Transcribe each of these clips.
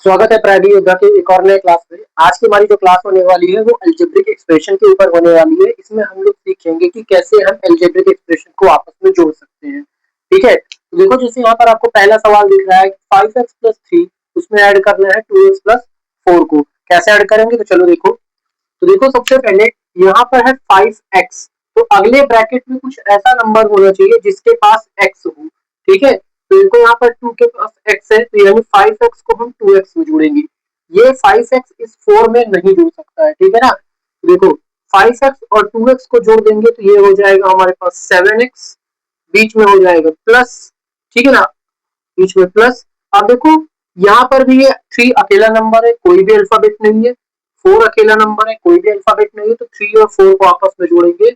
स्वागत है प्राइडी योद्धा के एक और नए क्लास में। आज की हमारी जो क्लास होने वाली है वो अलजेब्रिक एक्सप्रेशन के ऊपर होने वाली है। इसमें हम लोग सीखेंगे कि कैसे हम अलजेब्रिक एक्सप्रेशन को आपस में जोड़ सकते हैं। ठीक है, तो देखो जैसे यहाँ पर आपको पहला सवाल दिख रहा है 5x प्लस 3, उसमें ऐड करना है 2x प्लस 4 को। कैसे ऐड करेंगे तो चलो देखो। तो देखो सबसे पहले यहाँ पर है 5x, तो अगले ब्रैकेट में कुछ ऐसा नंबर होना चाहिए जिसके पास x हो। ठीक है, तो देखो यहाँ पर 2 के पास x है, तो यानी 5x को हम 2x में जोड़ेंगे। ये 5x इस 4 में नहीं जुड़ सकता है, ठीक है ना। तो देखो 5x और 2x को जोड़ देंगे तो ये हो जाएगा हमारे पास 7x, बीच में हो जाएगा प्लस, ठीक है ना, बीच में प्लस। अब देखो यहाँ पर भी ये 3 अकेला नंबर है, कोई भी अल्फाबेट नहीं है। 4 अकेला नंबर है, कोई भी अल्फाबेट नहीं है, तो 3 और 4 को आपस में जोड़ेंगे,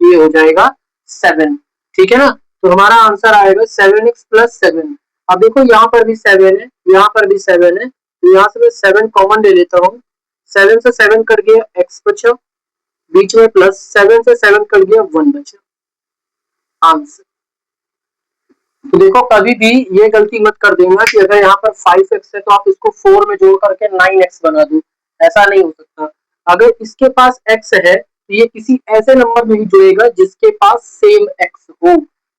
ये हो जाएगा 7। ठीक है ना, तो हमारा आंसर आएगा 7x प्लस 7। अब देखो यहाँ पर भी 7 है, यहाँ पर भी 7 है, तो यहाँ से मैं 7 कॉमन ले लेता हूँ। 7 से 7 कट गया, x बचा, बीच में प्लस, 7 से 7 कट गया, 1 बचा। आंसर। तो देखो कभी भी ये गलती मत कर देना कि अगर यहाँ पर 5x है तो आप इसको 4 में जोड़ करके 9x बना दो। ऐसा नहीं हो सकता। अगर इसके पास x है तो ये किसी ऐसे नंबर में ही जुड़ेगा जिसके पास सेम x हो।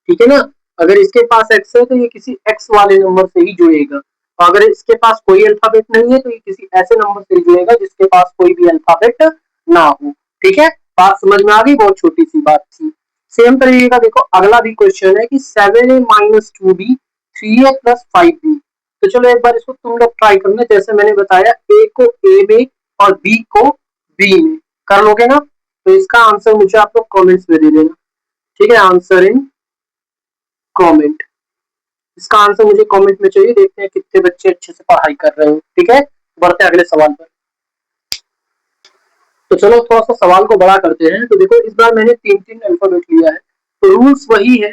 ठीक है ना, अगर इसके पास x है तो ये किसी x वाले नंबर से ही जुड़ेगा, और अगर इसके पास कोई अल्फाबेट नहीं है तो ये किसी ऐसे नंबर से ही जुड़ेगा जिसके पास कोई भी अल्फाबेट ना हो। ठीक है, बात समझ में आ गई, बहुत छोटी सी बात थी। सेम तरीके का देखो अगला भी क्वेश्चन है कि 7a minus 2b 3a plus 5b। तो चलो एक बार इसको तुम लोग ट्राई करना, जैसे मैंने बताया a को a में और b को b में कर लोगे ना, तो इसका आंसर मुझे आप लोग कॉमेंट्स में दे देना। ठीक है, आंसर इन कॉमेंट। इसका आंसर मुझे कमेंट में चाहिए, देखते हैं कितने बच्चे अच्छे से पढ़ाई कर रहे हो। ठीक है, बढ़ते हैं अगले सवाल पर। तो चलो थोड़ा सा सवाल को बड़ा करते हैं। तो देखो इस बार मैंने 3 अल्फाबेट लिया है, तो रूल्स वही है।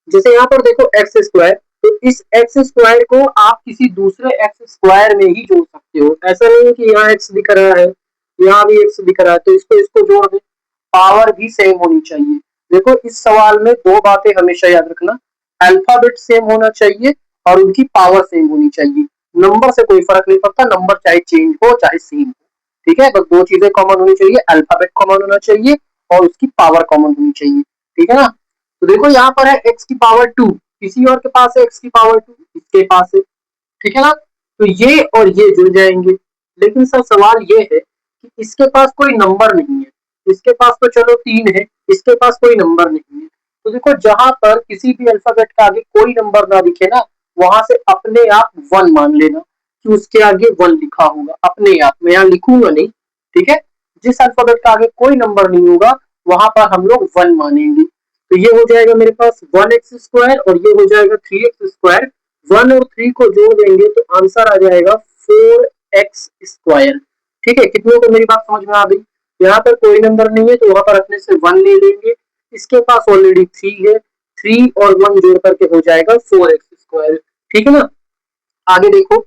जैसे यहाँ पर देखो एक्स स्क्वायर, तो इस एक्स स्क्वायर को आप किसी दूसरे एक्स स्क्वायर में ही जोड़ सकते हो। ऐसा नहीं है कि यहाँ एक्स दिख रहा है, यहाँ भी एक्स दिख रहा है, तो इसको इसको जोड़ दे, पावर भी सेम होनी चाहिए। देखो इस सवाल में 2 बातें हमेशा याद रखना, अल्फाबेट सेम होना चाहिए और उनकी पावर सेम होनी चाहिए। नंबर से कोई फर्क नहीं पड़ता, नंबर चाहे चेंज हो चाहे सेम हो। ठीक है, बस 2 चीजें कॉमन होनी चाहिए, अल्फाबेट कॉमन होना चाहिए और उसकी पावर कॉमन होनी चाहिए। ठीक है ना, तो देखो यहाँ पर है x की पावर 2, किसी और के पास है x की पावर 2, इसके पास है। ठीक है ना, तो ये और ये जुड़ जाएंगे। लेकिन सर सवाल ये है कि इसके पास कोई नंबर नहीं है, इसके पास तो चलो 3 है, इसके पास कोई नंबर नहीं है। तो देखो जहां पर किसी भी अल्फाबेट का आगे कोई नंबर ना दिखे ना, वहां से अपने आप 1 मान लेना कि उसके आगे 1 लिखा होगा, अपने आप। मैं यहाँ लिखूंगा नहीं, ठीक है। जिस अल्फाबेट का आगे कोई नंबर नहीं होगा वहां पर हम लोग 1 मानेंगे। तो ये हो जाएगा मेरे पास 1x स्क्वायर और ये हो जाएगा 3x स्क्वायर। 1 और 3 को जोड़ देंगे तो आंसर आ जाएगा 4x स्क्वायर। ठीक है, कितनों को मेरी बात समझ में आ गई। यहाँ पर कोई नंबर नहीं है तो वहां पर रखने से 1 ले लेंगे, इसके पास ऑलरेडी 3 है, 3 और 1 जोड़ करके हो जाएगा 4x स्क्वायर। ठीक है ना, आगे देखो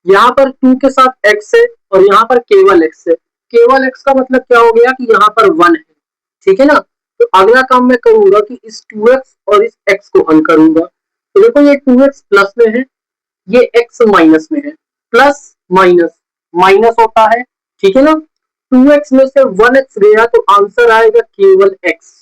यहाँ पर 2 के साथ x है और यहाँ पर केवल x है। केवल x का मतलब क्या हो गया कि यहाँ पर 1 है। ठीक है ना, तो अगला काम मैं करूंगा कि इस 2x और इस x को हल करूंगा। तो देखो ये 2x प्लस में है, ये x माइनस में है। प्लस माइनस माइनस होता है, ठीक है ना। 2x में से 1x गया तो आंसर आएगा केवल x।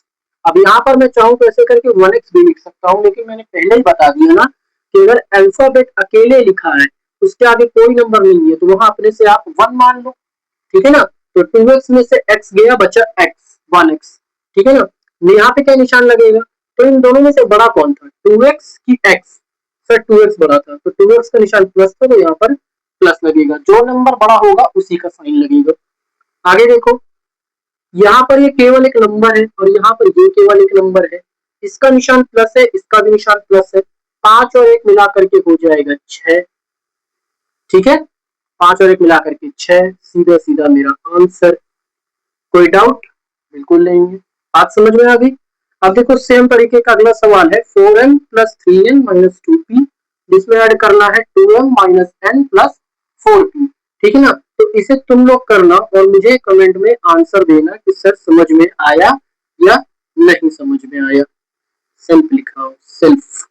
अब यहाँ पर मैं चाहूँ तो ऐसे करके 1x भी लिख सकता हूँ, लेकिन मैंने पहले ही बता दिया ना कि अगर अल्फाबेट अकेले लिखा है उसके आगे कोई नंबर नहीं है तो वहां अपने से आप 1 मान लो। ठीक है ना, तो 2x में से x गया, बचा x 1x। ठीक है ना, यहाँ पे क्या निशान लगेगा, तो इन दोनों में से बड़ा कौन था, 2x की x। सर 2x बड़ा था तो 2x का निशान प्लस था, तो यहाँ पर प्लस लगेगा। जो नंबर बड़ा होगा उसी का साइन लगेगा। आगे देखो यहाँ पर ये केवल एक नंबर है और यहाँ पर ये केवल एक नंबर है, इसका निशान प्लस है, इसका भी निशान प्लस है। 5 और 1 मिला करके हो जाएगा 6। ठीक है, 5 और 1 मिला करके 6, सीधा सीधा मेरा आंसर। कोई डाउट, बिल्कुल नहीं है, बात समझ में आ गई। अब देखो सेम तरीके का अगला सवाल है 4m plus 3n minus 2p, जिसमें ऐड करना है 2m minus n plus 4p। ठीक है ना, तो इसे तुम लोग करना और मुझे कमेंट में आंसर देना कि सर समझ में आया या नहीं समझ में आया। सेल्फ लिख रहा हूँ, सेल्फ।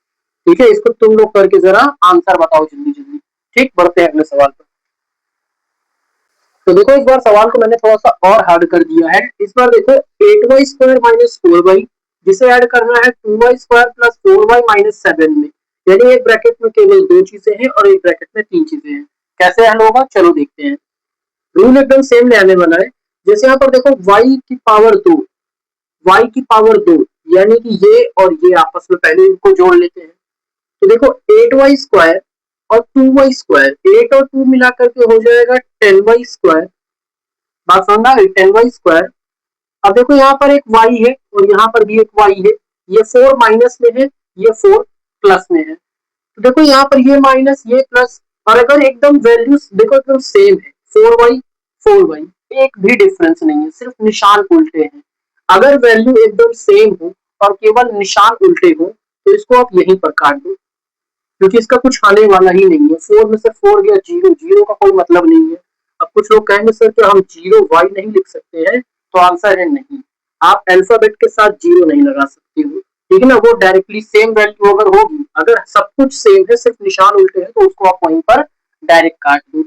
ठीक है, इसको तुम लोग करके जरा आंसर बताओ जल्दी जल्दी। ठीक, बढ़ते हैं अगले सवाल पर। तो देखो इस बार सवाल को मैंने थोड़ा सा और हार्ड कर दिया है। इस बार देखो 8y² माइनस 4y, जिसे ऐड करना है 2y² प्लस 4y माइनस 7 में, यानी एक ब्रैकेट में केवल दो चीजें हैं और एक ब्रैकेट में तीन चीजें हैं। कैसे हल होगा चलो देखते हैं। रूल एकदम सेम रहने वाला है। जैसे यहाँ पर देखो y की पावर 2, y की पावर 2, यानी कि ये और ये आपस में पहले इनको जोड़ लेते हैं। तो देखो 8y² और 2y², 8 और 2 मिला करके हो जाएगा 10y²। बात समझ आ गई, 10y²। अब देखो यहाँ पर एक y है और यहाँ पर भी एक y है, ये 4 माइनस में है, ये 4 प्लस में है। तो देखो यहाँ पर ये माइनस ये प्लस, और अगर एकदम वैल्यूज देखो एकदम सेम है, 4y 4y, एक भी डिफरेंस नहीं है, सिर्फ निशान उल्टे हैं। अगर वैल्यू एकदम सेम हो और केवल निशान उल्टे हो तो इसको आप यहीं पर काट दो, क्योंकि इसका कुछ आने वाला ही नहीं है। 4 में से 4 गया जीरो, जीरो का कोई मतलब नहीं है। अब कुछ लोग कहेंगे सर कि हम जीरो वाई नहीं लिख सकते हैं, तो आंसर है नहीं। आप अल्फाबेट के साथ जीरो नहीं लगा सकते हो, ठीक है ना। वो डायरेक्टली सेम वैल्यू अगर होगी, अगर सब कुछ सेम है सिर्फ निशान उल्टे हैं, तो उसको आप वहीं पर डायरेक्ट काट दो।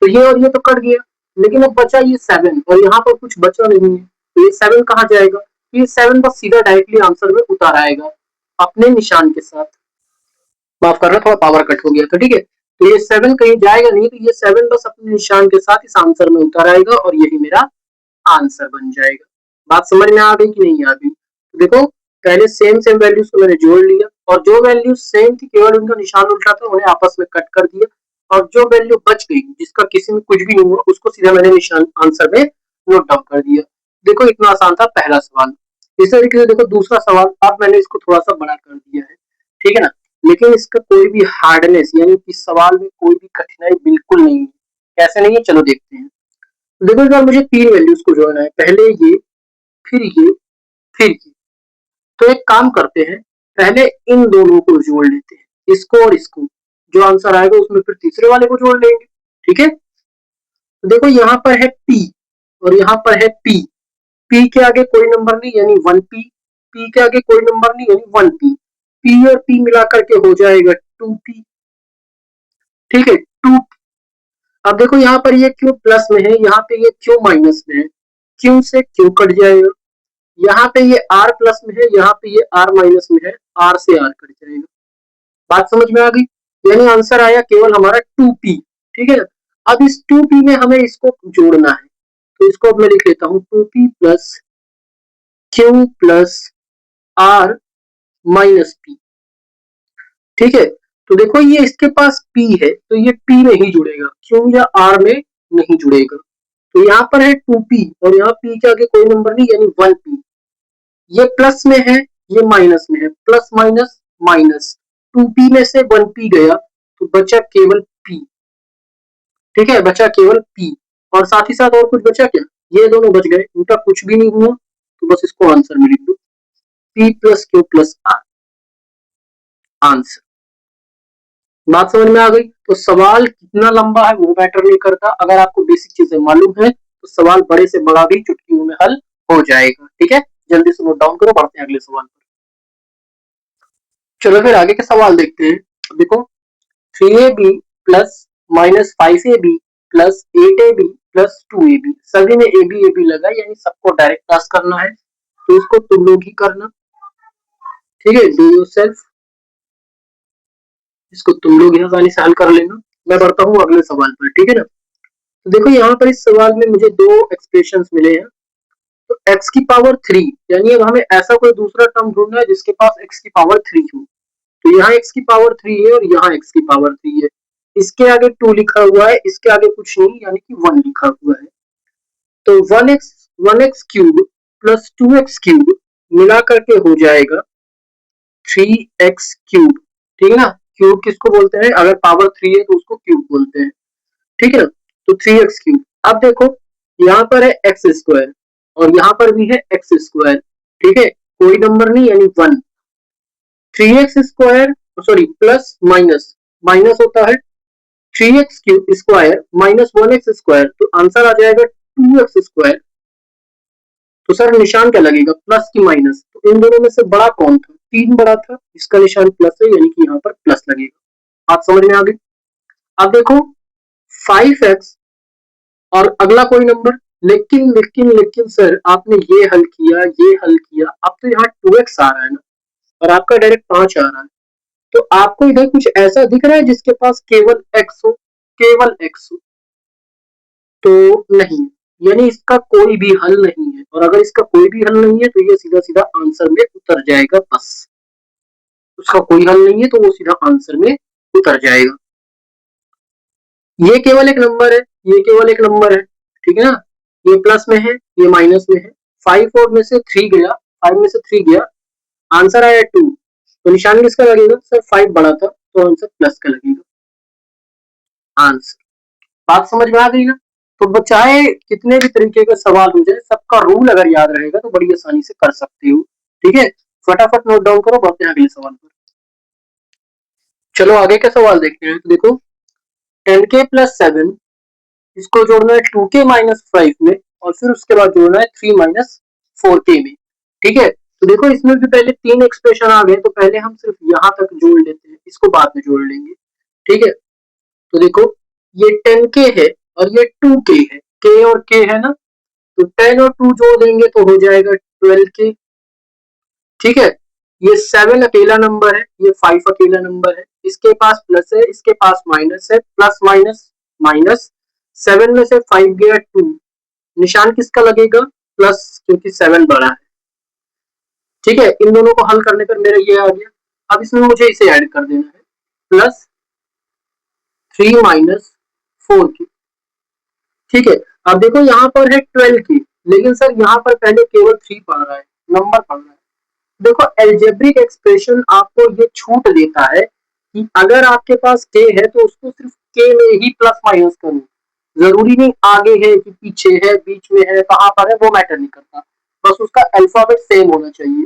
तो ये और ये तो कट गया, लेकिन अब बचा ये 7 और यहाँ पर कुछ बचा नहीं है, तो ये 7 कहाँ जाएगा? ये 7 बस सीधा डायरेक्टली आंसर में उतार आएगा अपने निशान के साथ। माफ करना, थोड़ा पावर कट हो गया था, ठीक है। तो ये 7 कहीं जाएगा नहीं, तो ये 7 बस अपने निशान के साथ इस आंसर में उतर आएगा और यही मेरा आंसर बन जाएगा। बात समझ में आ गई कि नहीं आ गई? तो देखो पहले सेम सेम वैल्यूज को मैंने जोड़ लिया, और जो वैल्यू सेम थी केवल उनका निशान उल्टा था, उन्हें आपस में कट कर दिया, और जो वैल्यू बच गई जिसका किसी में कुछ भी नहीं हुआ उसको सीधा मैंने निशान आंसर में नोट डाउन कर दिया। देखो इतना आसान था पहला सवाल। इस तरीके से देखो दूसरा सवाल, अब मैंने इसको थोड़ा सा बड़ा कर दिया है, ठीक है ना। लेकिन इसका कोई भी हार्डनेस यानी कि सवाल में कोई भी कठिनाई बिल्कुल नहीं है। कैसे नहीं है चलो देखते हैं। देखो इस बार मुझे तीन वैल्यूज को जोड़ना है, पहले ये, फिर ये, फिर ये। तो एक काम करते हैं, पहले इन दोनों को जोड़ लेते हैं, इसको और इसको। जो आंसर आएगा उसमें फिर तीसरे वाले को जोड़ लेंगे, ठीक है। तो देखो यहाँ पर है p और यहाँ पर है p, p के आगे कोई नंबर नहीं यानी 1p, p के आगे कोई नंबर नहीं यानी 1p, p और p मिला करके हो जाएगा 2p, ठीक है 2। अब देखो यहाँ पर ये क्यू प्लस में है, यहाँ पे ये क्यू माइनस में है, क्यू से क्यू कट जाएगा। यहाँ पे ये आर प्लस में है, यहाँ पे ये आर माइनस में है, आर से आर कट जाएगा। बात समझ में आ गई? यानी आंसर आया केवल हमारा 2p, ठीक है ना। अब इस 2p में हमें इसको जोड़ना है, तो इसको अब मैं लिख लेता हूँ 2p plus Q plus R minus p, ठीक है। तो देखो ये इसके पास p है, तो ये p में ही जुड़ेगा, क्यू या r में नहीं जुड़ेगा। तो यहाँ पर है 2p और यहाँ p के आगे कोई नंबर नहीं यानी 1p, ये प्लस में है ये माइनस में है, प्लस माइनस माइनस, 2p में से 1p गया तो बचा केवल p, ठीक है, बचा केवल p। और साथ ही साथ और कुछ बचा क्या? ये दोनों बच गए, इनका कुछ भी नहीं हुआ, तो बस इसको आंसर में लिख दो, p plus Q plus R, answer. बात समझ में आ गई? तो सवाल कितना लंबा है वो मैटर नहीं करता, अगर आपको बेसिक चीजें मालूम है तो सवाल बड़े से बड़ा भी चुटकियों में हल हो जाएगा, ठीक है। जल्दी से नोट डाउन करो, बढ़ते हैं अगले सवाल पर। चलो फिर आगे के सवाल देखते हैं। देखो 3ab plus minus 5ab plus 8ab plus 2ab, सभी में ab ab लगा यानी सबको डायरेक्ट प्लस करना है, तो इसको तुम लोग ही करना, ठीक है, डू योरसेल्फ, इसको तुम लोग ही आसानी से हल कर लेना। मैं बढ़ता हूँ अगले सवाल पर, ठीक है ना। तो देखो यहाँ पर इस सवाल में मुझे दो एक्सप्रेशन मिले हैं। तो x की पावर 3, यानी अब हमें ऐसा कोई दूसरा टर्म ढूंढना है जिसके पास x की पावर 3 हो। तो यहाँ x की पावर 3 है और यहाँ x की पावर 3 है, इसके आगे 2 लिखा हुआ है, इसके आगे कुछ नहीं यानी कि 1 लिखा हुआ है। तो 1x cube plus 2x cube मिला करके हो जाएगा 3x क्यूब, ठीक है ना। क्यूब किसको बोलते हैं? अगर पावर 3 है तो उसको क्यूब बोलते हैं, ठीक है ना। तो 3x क्यूब। अब देखो यहाँ पर है एक्स स्क्वायर और यहाँ पर भी है एक्स स्क्वायर, ठीक है, कोई नंबर नहीं यानी 1। 3x square sorry plus minus minus होता है 3x cube square minus 1x square, तो आंसर आ जाएगा 2x स्क्वायर। तो सर निशान क्या लगेगा? प्लस की माइनस? तो इन दोनों में से बड़ा कौन था? 3 बड़ा था, इसका निशान प्लस है यानी कि यहाँ पर प्लस लगेगा। बात समझ में आ गई? अब देखो 5x और अगला कोई नंबर, लेकिन लेकिन लेकिन सर आपने ये हल किया, ये हल किया, अब तो यहाँ 2x आ रहा है ना और आपका डायरेक्ट 5 आ रहा है, तो आपको इधर कुछ ऐसा दिख रहा है जिसके पास केवल x हो, केवल x हो? तो नहीं, यानी इसका कोई भी हल नहीं है, और अगर इसका कोई भी हल नहीं है तो ये सीधा सीधा आंसर में उतर जाएगा, बस उसका कोई हल नहीं है तो वो सीधा आंसर में उतर जाएगा। ये केवल एक नंबर है, ये केवल एक नंबर है, ठीक है ना, ये प्लस में है, ये माइनस में है, 5 और में से 3 गया, 5 में से 3 गया, आंसर आया 2, तो निशान किसका लगेगा सर, 5 बड़ा था तो आंसर प्लस का लगेगा आंसर। बात समझ में आ गई ना? तो चाहे कितने भी तरीके का सवाल हो जाए, सबका रूल अगर याद रहेगा तो बड़ी आसानी से कर सकते हो, ठीक है। फटाफट नोट डाउन करो, बढ़ते हैं अगले सवाल पर। चलो आगे का सवाल देखते हैं। तो देखो 10k प्लस 7, इसको जोड़ना है 2k माइनस 5 में, और फिर उसके बाद जोड़ना है 3 माइनस 4k में, ठीक है। तो देखो इसमें भी पहले 3 एक्सप्रेशन आ गए, तो पहले हम सिर्फ यहाँ तक जोड़ लेते हैं, इसको बाद में जोड़ लेंगे, ठीक है। तो देखो ये 10k है और ये 2k है, k और k है ना, तो 10 और 2 जोड़ देंगे तो हो जाएगा 12k, ठीक है। ये 7 अकेला नंबर है, ये 5 अकेला नंबर है, इसके पास प्लस है, इसके पास माइनस है, प्लस माइनस माइनस, 7 में से 5 गया 2, निशान किसका लगेगा, प्लस, क्योंकि 7 बड़ा है, ठीक है। इन दोनों को हल करने पर मेरा ये आ गया। अब इसमें मुझे इसे ऐड कर देना है, प्लस 3 माइनस 4k, ठीक है। अब देखो यहाँ पर है 12k, लेकिन सर यहाँ पर पहले केवल 3 पढ़ रहा है, नंबर पढ़ रहा है। देखो एल्जेब्रिक एक्सप्रेशन आपको ये छूट देता है कि अगर आपके पास k है तो उसको सिर्फ k में ही प्लस माइनस करो, जरूरी नहीं आगे है कि पीछे है, बीच में है, कहाँ पर है, वो मैटर नहीं करता, बस उसका अल्फाबेट सेम होना चाहिए,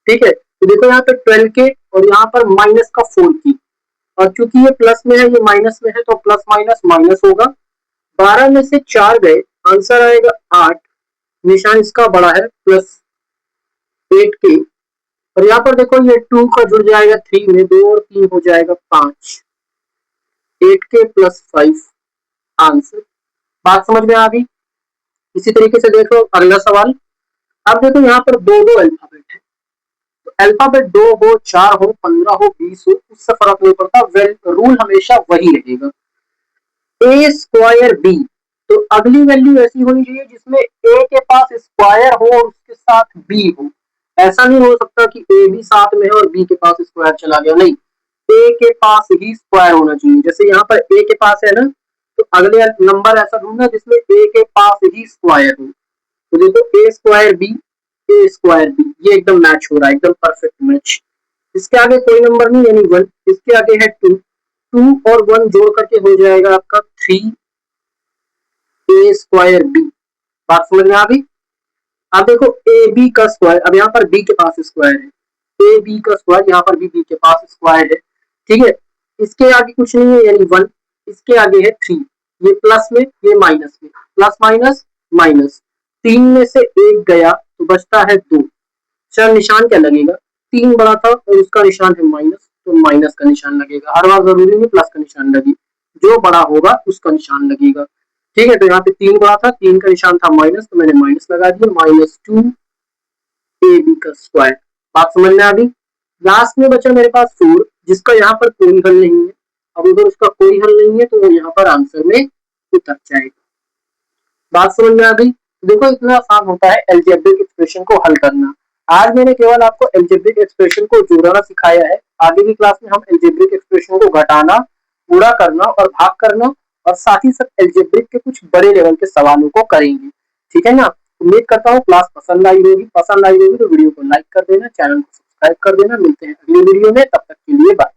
ठीक है। तो देखो यहाँ पे 12k और यहाँ पर माइनस का 4k, और चूंकि ये प्लस में है, ये माइनस में है, तो प्लस माइनस माइनस होगा, 12 में से 4 गए, आंसर आएगा 8, निशान इसका बड़ा है, प्लस 8k, और यहाँ पर देखो ये 2 का जुड़ जाएगा 3 में, 2 और 3 हो जाएगा 5, 8k प्लस 5 आंसर। बात समझ में आ गई? इसी तरीके से देखो अगला सवाल। अब देखो यहाँ पर दो दो अल्फाबेट है, तो अल्फाबेट 2 हो, 4 हो, 15 हो, 20 हो, उससे फर्क नहीं पड़ता, रूल हमेशा वही रहेगा, ए स्क्वायर बी, तो अगली वैल्यू ऐसी होनी चाहिए जिसमें ए के पास स्क्वायर हो और उसके साथ बी हो, ऐसा नहीं हो सकता कि ए भी साथ में है और बी के पास स्क्वायर चला गया, नहीं, ए के पास ही स्क्वायर होना चाहिए। जैसे यहाँ पर ए के पास है ना, तो अगले नंबर ऐसा ढूंढना जिसमें ए के पास ही स्क्वायर हो, तो देखो ए स्क्वायर बी, ए स्क्वायर बी, ये एकदम मैच हो रहा है, एकदम परफेक्ट मैच। इसके आगे कोई नंबर नहीं यानी 1, इसके आगे है 2, 2 और 1 जोड़ करके हो जाएगा आपका 3 ए स्क्वायर बी। बात समझ में आ गई? अब देखो ए बी का स्क्वायर, अब यहाँ पर बी के पास स्क्वायर है, ए बी का स्क्वायर, यहाँ पर भी बी के पास स्क्वायर है, ठीक है। इसके आगे कुछ नहीं है यानी 1, इसके आगे है 3, ये प्लस में, ये माइनस में, प्लस माइनस माइनस, 3 में से 1 गया तो बचता है 2, सर निशान क्या लगेगा, 3 बड़ा था और उसका निशान है माइनस, तो माइनस का निशान लगेगा, हर बार जरूरी नहीं प्लस का निशान लगे, जो बड़ा होगा उसका निशान लगेगा, ठीक है। तो यहाँ पे 3 बड़ा था, 3 का निशान था माइनस, तो मैंने माइनस लगा दिया, -2 ए बी का स्क्वायर। बात समझ में आ गई? लास्ट में बचा मेरे पास 4, जिसका यहाँ पर कोई हल नहीं है, अब अगर उसका कोई हल नहीं है तो वो यहाँ पर आंसर में उतर जाएगा। बात समझ में आ गई? देखो इतना आसान होता है एल्जेब्रिक एक्सप्रेशन को हल करना। आज मैंने केवल आपको एल्जेब्रिक एक्सप्रेशन को जोड़ना सिखाया है, आगे की क्लास में हम एल्जेब्रिक एक्सप्रेशन को घटाना, पूरा करना और भाग करना, और साथ ही साथ एल्जेब्रिक के कुछ बड़े लेवल के सवालों को करेंगे, ठीक है ना। उम्मीद करता हूँ क्लास पसंद आई होगी, पसंद आई होगी तो वीडियो को लाइक कर देना, चैनल को सब्सक्राइब कर देना। मिलते हैं अगली वीडियो में, तब तक के लिए बाय।